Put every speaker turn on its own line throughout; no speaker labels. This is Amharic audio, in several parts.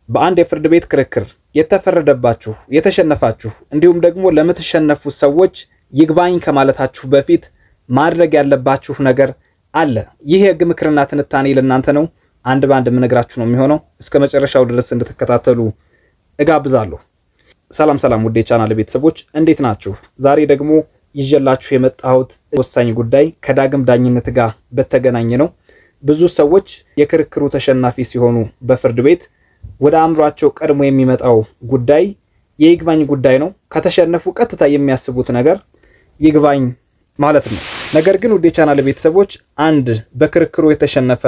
በአንድ የፍርድ ቤት ክርክር የተፈረደባችሁ የተሸነፋችሁ እንዲሁም ደግሞ ለምትሸነፉት ሰዎች ይግባኝ ከማለታችሁ በፊት ማድረግ ያለባችሁ ነገር አለ። ይህ የህግ ምክርና ትንታኔ ለእናንተ ነው። አንድ ባንድ የምነግራችሁ ነው የሚሆነው። እስከ መጨረሻው ድረስ እንድትከታተሉ እጋብዛለሁ። ሰላም ውድ የቻናል ቤተሰቦች እንዴት ናችሁ? ዛሬ ደግሞ ይዤላችሁ የመጣሁት ወሳኝ ጉዳይ ከዳግም ዳኝነት ጋር በተገናኘ ነው። ብዙ ሰዎች የክርክሩ ተሸናፊ ሲሆኑ በፍርድ ቤት ወደ አእምሯቸው ቀድሞ የሚመጣው ጉዳይ የይግባኝ ጉዳይ ነው። ከተሸነፉ ቀጥታ የሚያስቡት ነገር ይግባኝ ማለት ነው። ነገር ግን ውድ የቻናል ቤተሰቦች አንድ በክርክሩ የተሸነፈ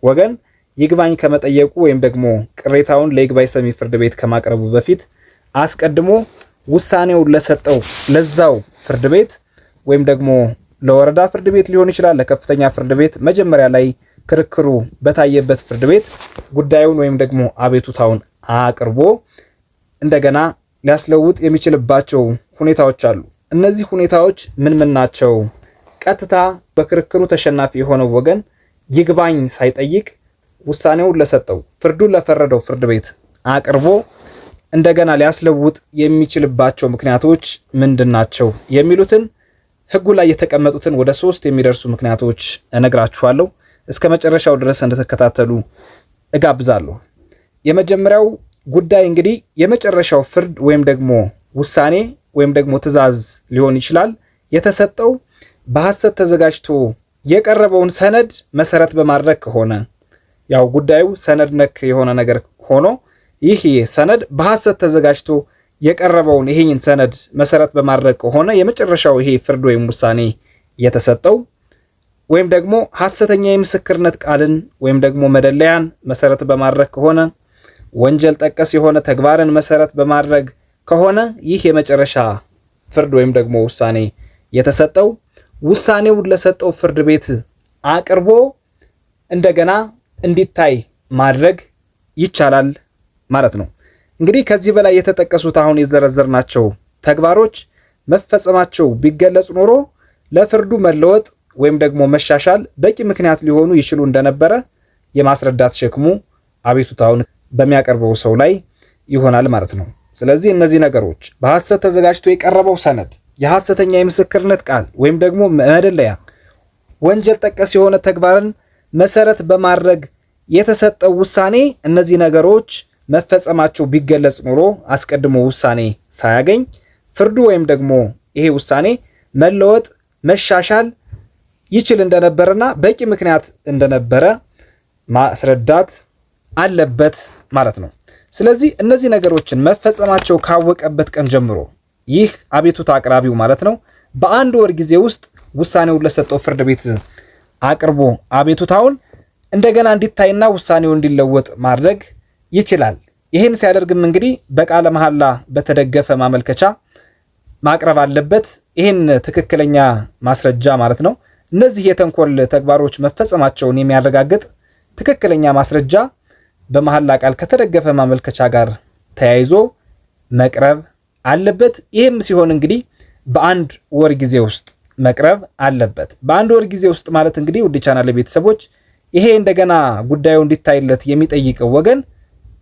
ወገን ይግባኝ ከመጠየቁ ወይም ደግሞ ቅሬታውን ለይግባኝ ሰሚ ፍርድ ቤት ከማቅረቡ በፊት አስቀድሞ ውሳኔውን ለሰጠው ለዛው ፍርድ ቤት ወይም ደግሞ ለወረዳ ፍርድ ቤት ሊሆን ይችላል፣ ለከፍተኛ ፍርድ ቤት መጀመሪያ ላይ ክርክሩ በታየበት ፍርድ ቤት ጉዳዩን ወይም ደግሞ አቤቱታውን አቅርቦ እንደገና ሊያስለውጥ የሚችልባቸው ሁኔታዎች አሉ። እነዚህ ሁኔታዎች ምን ናቸው? ቀጥታ በክርክሩ ተሸናፊ የሆነው ወገን ይግባኝ ሳይጠይቅ ውሳኔውን ለሰጠው ፍርዱን ለፈረደው ፍርድ ቤት አቅርቦ እንደገና ሊያስለውጥ የሚችልባቸው ምክንያቶች ምንድናቸው የሚሉትን ህጉ ላይ የተቀመጡትን ወደ 3 የሚደርሱ ምክንያቶች እነግራችኋለሁ። እስከ መጨረሻው ድረስ እንድትከታተሉ እጋብዛለሁ። የመጀመሪያው ጉዳይ እንግዲህ የመጨረሻው ፍርድ ወይም ደግሞ ውሳኔ ወይም ደግሞ ትዕዛዝ ሊሆን ይችላል የተሰጠው በሐሰት ተዘጋጅቶ የቀረበውን ሰነድ መሰረት በማድረግ ከሆነ ያው ጉዳዩ ሰነድ ነክ የሆነ ነገር ሆኖ ይህ ሰነድ በሐሰት ተዘጋጅቶ የቀረበውን ይሄን ሰነድ መሰረት በማድረግ ከሆነ የመጨረሻው ይሄ ፍርድ ወይም ውሳኔ የተሰጠው ወይም ደግሞ ሐሰተኛ የምስክርነት ቃልን ወይም ደግሞ መደለያን መሰረት በማድረግ ከሆነ ወንጀል ጠቀስ የሆነ ተግባርን መሰረት በማድረግ ከሆነ ይህ የመጨረሻ ፍርድ ወይም ደግሞ ውሳኔ የተሰጠው ውሳኔውን ለሰጠው ፍርድ ቤት አቅርቦ እንደገና እንዲታይ ማድረግ ይቻላል ማለት ነው። እንግዲህ ከዚህ በላይ የተጠቀሱት አሁን የዘረዘርናቸው ተግባሮች መፈጸማቸው ቢገለጽ ኖሮ ለፍርዱ መለወጥ ወይም ደግሞ መሻሻል በቂ ምክንያት ሊሆኑ ይችሉ እንደነበረ የማስረዳት ሸክሙ አቤቱታውን በሚያቀርበው ሰው ላይ ይሆናል ማለት ነው። ስለዚህ እነዚህ ነገሮች በሐሰት ተዘጋጅቶ የቀረበው ሰነድ፣ የሐሰተኛ የምስክርነት ቃል ወይም ደግሞ መደለያ፣ ወንጀል ጠቀስ የሆነ ተግባርን መሰረት በማድረግ የተሰጠው ውሳኔ እነዚህ ነገሮች መፈጸማቸው ቢገለጽ ኖሮ አስቀድሞ ውሳኔ ሳያገኝ ፍርዱ ወይም ደግሞ ይሄ ውሳኔ መለወጥ መሻሻል ይችል እንደነበረና በቂ ምክንያት እንደነበረ ማስረዳት አለበት ማለት ነው። ስለዚህ እነዚህ ነገሮችን መፈጸማቸው ካወቀበት ቀን ጀምሮ ይህ አቤቱታ አቅራቢው ማለት ነው በአንድ ወር ጊዜ ውስጥ ውሳኔውን ለሰጠው ፍርድ ቤት አቅርቦ አቤቱታውን እንደገና እንዲታይና ውሳኔው እንዲለወጥ ማድረግ ይችላል። ይህን ሲያደርግም እንግዲህ በቃለ መሐላ በተደገፈ ማመልከቻ ማቅረብ አለበት። ይህን ትክክለኛ ማስረጃ ማለት ነው እነዚህ የተንኮል ተግባሮች መፈጸማቸውን የሚያረጋግጥ ትክክለኛ ማስረጃ በመሐላ ቃል ከተደገፈ ማመልከቻ ጋር ተያይዞ መቅረብ አለበት። ይህም ሲሆን እንግዲህ በአንድ ወር ጊዜ ውስጥ መቅረብ አለበት። በአንድ ወር ጊዜ ውስጥ ማለት እንግዲህ ውድ ቻናል ቤተሰቦች ይሄ እንደገና ጉዳዩ እንዲታይለት የሚጠይቀው ወገን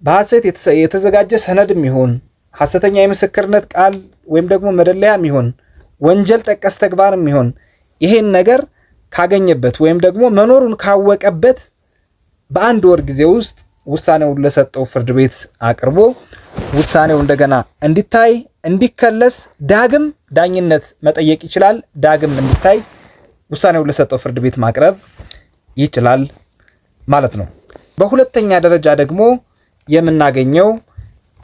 በሐሰት የተዘጋጀ ሰነድም ይሁን ሐሰተኛ የምስክርነት ቃል ወይም ደግሞ መደለያም ይሁን ወንጀል ጠቀስ ተግባርም ይሁን ይሄን ነገር ካገኘበት ወይም ደግሞ መኖሩን ካወቀበት በአንድ ወር ጊዜ ውስጥ ውሳኔውን ለሰጠው ፍርድ ቤት አቅርቦ ውሳኔው እንደገና እንዲታይ እንዲከለስ ዳግም ዳኝነት መጠየቅ ይችላል። ዳግም እንዲታይ ውሳኔውን ለሰጠው ፍርድ ቤት ማቅረብ ይችላል ማለት ነው። በሁለተኛ ደረጃ ደግሞ የምናገኘው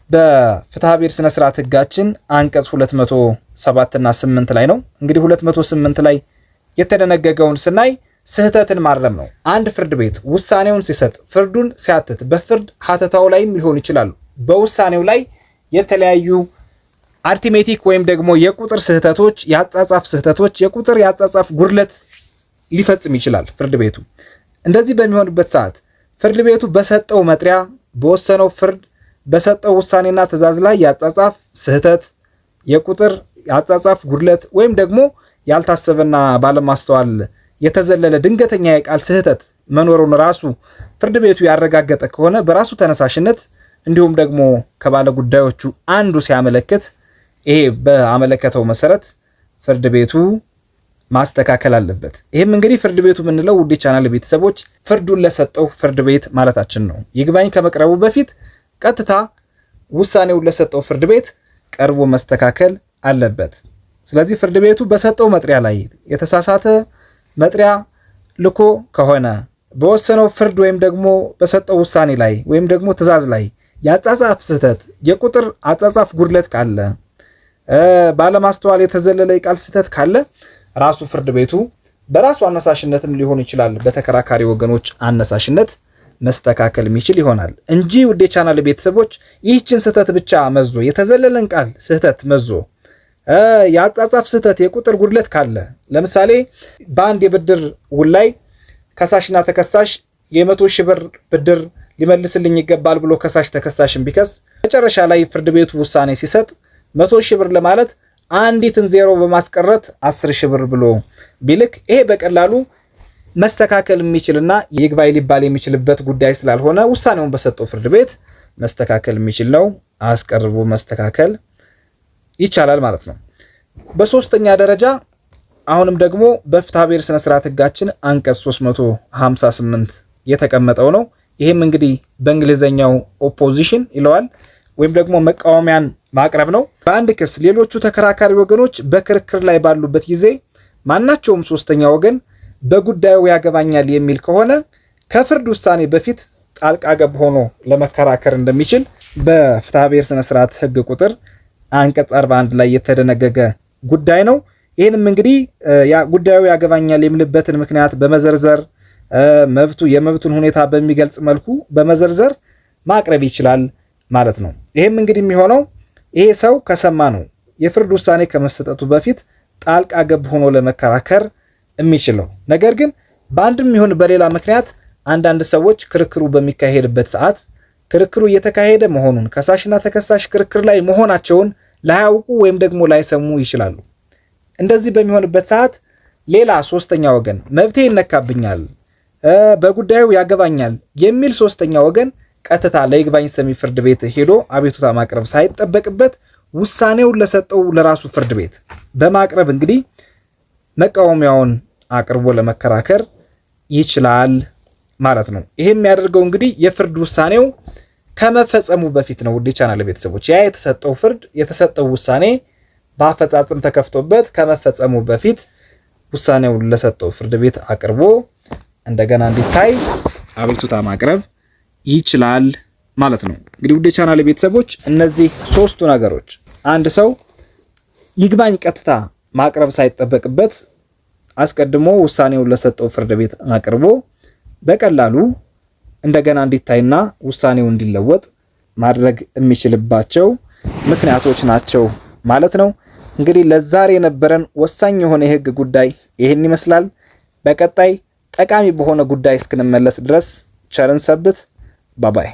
በፍትሐ ብሔር ስነ ስርዓት ህጋችን አንቀጽ 207 እና 8 ላይ ነው። እንግዲህ 208 ላይ የተደነገገውን ስናይ ስህተትን ማረም ነው። አንድ ፍርድ ቤት ውሳኔውን ሲሰጥ ፍርዱን ሲያትት በፍርድ ሀተታው ላይም ሊሆን ይችላሉ በውሳኔው ላይ የተለያዩ አርቲሜቲክ ወይም ደግሞ የቁጥር ስህተቶች፣ የአጻጻፍ ስህተቶች፣ የቁጥር የአጻጻፍ ጉድለት ሊፈጽም ይችላል ፍርድ ቤቱ። እንደዚህ በሚሆንበት ሰዓት ፍርድ ቤቱ በሰጠው መጥሪያ በወሰነው ፍርድ በሰጠው ውሳኔና ትዕዛዝ ላይ የአጻጻፍ ስህተት፣ የቁጥር የአጻጻፍ ጉድለት ወይም ደግሞ ያልታሰበና ባለማስተዋል የተዘለለ ድንገተኛ የቃል ስህተት መኖሩን ራሱ ፍርድ ቤቱ ያረጋገጠ ከሆነ በራሱ ተነሳሽነት እንዲሁም ደግሞ ከባለ ጉዳዮቹ አንዱ ሲያመለክት ይሄ በአመለከተው መሰረት ፍርድ ቤቱ ማስተካከል አለበት። ይሄም እንግዲህ ፍርድ ቤቱ ምንለው ውድ ቻናል ቤተሰቦች ፍርዱን ለሰጠው ፍርድ ቤት ማለታችን ነው። ይግባኝ ከመቅረቡ በፊት ቀጥታ ውሳኔውን ለሰጠው ፍርድ ቤት ቀርቦ መስተካከል አለበት። ስለዚህ ፍርድ ቤቱ በሰጠው መጥሪያ ላይ የተሳሳተ መጥሪያ ልኮ ከሆነ በወሰነው ፍርድ ወይም ደግሞ በሰጠው ውሳኔ ላይ ወይም ደግሞ ትዕዛዝ ላይ የአጻጻፍ ስህተት፣ የቁጥር አጻጻፍ ጉድለት ካለ፣ ባለማስተዋል የተዘለለ የቃል ስህተት ካለ ራሱ ፍርድ ቤቱ በራሱ አነሳሽነትም ሊሆን ይችላል በተከራካሪ ወገኖች አነሳሽነት መስተካከል የሚችል ይሆናል እንጂ ውድ ቻናል ቤተሰቦች ይህችን ስህተት ብቻ መዞ የተዘለለን ቃል ስህተት መዞ የአጻጻፍ ስህተት የቁጥር ጉድለት ካለ ለምሳሌ በአንድ የብድር ውል ላይ ከሳሽና ተከሳሽ የ100,000 ብር ብድር ሊመልስልኝ ይገባል ብሎ ከሳሽ ተከሳሽን ቢከስ መጨረሻ ላይ ፍርድ ቤቱ ውሳኔ ሲሰጥ 100,000 ብር ለማለት አንዲትን ዜሮ በማስቀረት 10,000 ብር ብሎ ቢልክ ይሄ በቀላሉ መስተካከል የሚችልና ይግባኝ ሊባል የሚችልበት ጉዳይ ስላልሆነ ውሳኔውን በሰጠው ፍርድ ቤት መስተካከል የሚችል ነው። አስቀርቦ መስተካከል ይቻላል ማለት ነው። በሶስተኛ ደረጃ አሁንም ደግሞ በፍትሐብሔር ስነ ስርዓት ህጋችን አንቀጽ 358 የተቀመጠው ነው። ይሄም እንግዲህ በእንግሊዘኛው ኦፖዚሽን ይለዋል ወይም ደግሞ መቃወሚያን ማቅረብ ነው። በአንድ ክስ ሌሎቹ ተከራካሪ ወገኖች በክርክር ላይ ባሉበት ጊዜ ማናቸውም ሶስተኛ ወገን በጉዳዩ ያገባኛል የሚል ከሆነ ከፍርድ ውሳኔ በፊት ጣልቃ ገብ ሆኖ ለመከራከር እንደሚችል በፍትሐብሔር ስነ ስርዓት ህግ ቁጥር አንቀጽ 41 ላይ የተደነገገ ጉዳይ ነው። ይህንም እንግዲህ ጉዳዩ ያገባኛል የሚልበትን ምክንያት በመዘርዘር የመብቱን ሁኔታ በሚገልጽ መልኩ በመዘርዘር ማቅረብ ይችላል ማለት ነው። ይህም እንግዲህ የሚሆነው ይሄ ሰው ከሰማ ነው የፍርድ ውሳኔ ከመሰጠቱ በፊት ጣልቃ ገብ ሆኖ ለመከራከር የሚችለው። ነገር ግን በአንድም ይሁን በሌላ ምክንያት አንዳንድ ሰዎች ክርክሩ በሚካሄድበት ሰዓት ክርክሩ እየተካሄደ መሆኑን ከሳሽና ተከሳሽ ክርክር ላይ መሆናቸውን ላያውቁ ወይም ደግሞ ላይሰሙ ይችላሉ። እንደዚህ በሚሆንበት ሰዓት ሌላ ሶስተኛ ወገን መብቴ ይነካብኛል፣ በጉዳዩ ያገባኛል የሚል ሶስተኛ ወገን ቀጥታ ለይግባኝ ሰሚ ፍርድ ቤት ሄዶ አቤቱታ ማቅረብ ሳይጠበቅበት ውሳኔውን ለሰጠው ለራሱ ፍርድ ቤት በማቅረብ እንግዲህ መቃወሚያውን አቅርቦ ለመከራከር ይችላል ማለት ነው። ይሄ የሚያደርገው እንግዲህ የፍርድ ውሳኔው ከመፈጸሙ በፊት ነው። ውድ ቻናል ቤተሰቦች ያ የተሰጠው ውሳኔ በአፈጻጸም ተከፍቶበት ከመፈጸሙ በፊት ውሳኔውን ለሰጠው ፍርድ ቤት አቅርቦ እንደገና እንዲታይ አቤቱታ ማቅረብ ይችላል ማለት ነው። እንግዲህ ውድ ቻናል ቤተሰቦች እነዚህ ሶስቱ ነገሮች አንድ ሰው ይግባኝ ቀጥታ ማቅረብ ሳይጠበቅበት አስቀድሞ ውሳኔውን ለሰጠው ፍርድ ቤት አቅርቦ በቀላሉ እንደገና እንዲታይና ውሳኔው እንዲለወጥ ማድረግ የሚችልባቸው ምክንያቶች ናቸው ማለት ነው። እንግዲህ ለዛሬ የነበረን ወሳኝ የሆነ የህግ ጉዳይ ይህን ይመስላል። በቀጣይ ጠቃሚ በሆነ ጉዳይ እስክንመለስ ድረስ ቸርን ሰብት። ባባይ